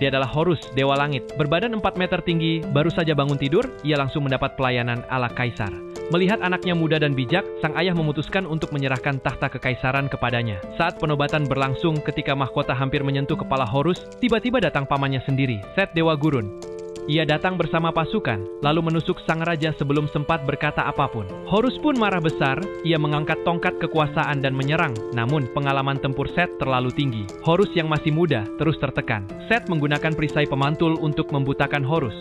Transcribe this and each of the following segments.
Dia adalah Horus, Dewa Langit. Berbadan 4 meter tinggi, baru saja bangun tidur, ia langsung mendapat pelayanan ala kaisar. Melihat anaknya muda dan bijak, sang ayah memutuskan untuk menyerahkan tahta kekaisaran kepadanya. Saat penobatan berlangsung, ketika mahkota hampir menyentuh kepala Horus, tiba-tiba datang pamannya sendiri, Set Dewa Gurun. Ia datang bersama pasukan, lalu menusuk sang raja sebelum sempat berkata apapun. Horus pun marah besar, ia mengangkat tongkat kekuasaan dan menyerang. Namun, pengalaman tempur Set terlalu tinggi. Horus yang masih muda terus tertekan. Set menggunakan perisai pemantul untuk membutakan Horus.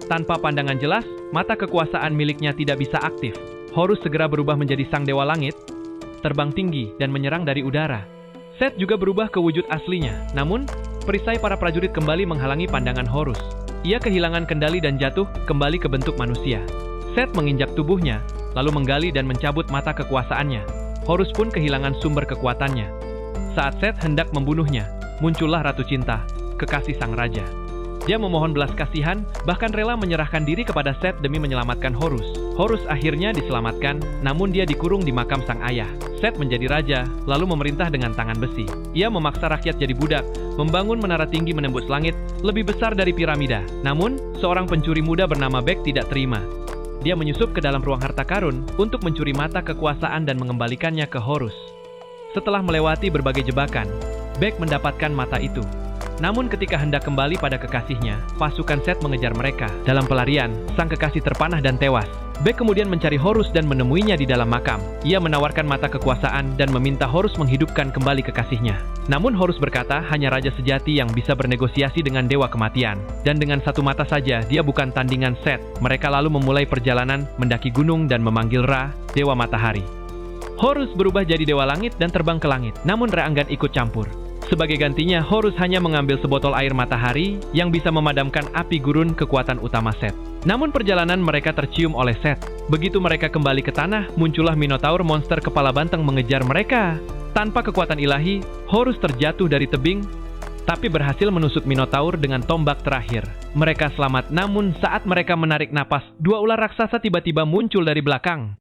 Tanpa pandangan jelas, mata kekuasaan miliknya tidak bisa aktif. Horus segera berubah menjadi sang dewa langit, terbang tinggi dan menyerang dari udara. Set juga berubah ke wujud aslinya. Namun, perisai para prajurit kembali menghalangi pandangan Horus. Ia kehilangan kendali dan jatuh kembali ke bentuk manusia. Set menginjak tubuhnya, lalu menggali dan mencabut mata kekuasaannya. Horus pun kehilangan sumber kekuatannya. Saat Set hendak membunuhnya, muncullah Ratu Cinta, kekasih sang raja. Dia memohon belas kasihan, bahkan rela menyerahkan diri kepada Set demi menyelamatkan Horus. Horus akhirnya diselamatkan, namun dia dikurung di makam sang ayah. Set menjadi raja, lalu memerintah dengan tangan besi. Ia memaksa rakyat jadi budak, membangun menara tinggi menembus langit, lebih besar dari piramida. Namun, seorang pencuri muda bernama Bek tidak terima. Dia menyusup ke dalam ruang harta karun untuk mencuri mata kekuasaan dan mengembalikannya ke Horus. Setelah melewati berbagai jebakan, Bek mendapatkan mata itu. Namun ketika hendak kembali pada kekasihnya, pasukan Set mengejar mereka. Dalam pelarian, sang kekasih terpanah dan tewas. Bek kemudian mencari Horus dan menemuinya di dalam makam. Ia menawarkan mata kekuasaan dan meminta Horus menghidupkan kembali kekasihnya. Namun Horus berkata hanya raja sejati yang bisa bernegosiasi dengan dewa kematian. Dan dengan satu mata saja, dia bukan tandingan Set. Mereka lalu memulai perjalanan, mendaki gunung dan memanggil Ra, dewa matahari. Horus berubah jadi dewa langit dan terbang ke langit. Namun Ra enggan ikut campur. Sebagai gantinya, Horus hanya mengambil sebotol air matahari yang bisa memadamkan api gurun kekuatan utama Set. Namun perjalanan mereka tercium oleh Set. Begitu mereka kembali ke tanah, muncullah Minotaur monster kepala banteng mengejar mereka. Tanpa kekuatan ilahi, Horus terjatuh dari tebing, tapi berhasil menusuk Minotaur dengan tombak terakhir. Mereka selamat, namun saat mereka menarik napas, dua ular raksasa tiba-tiba muncul dari belakang.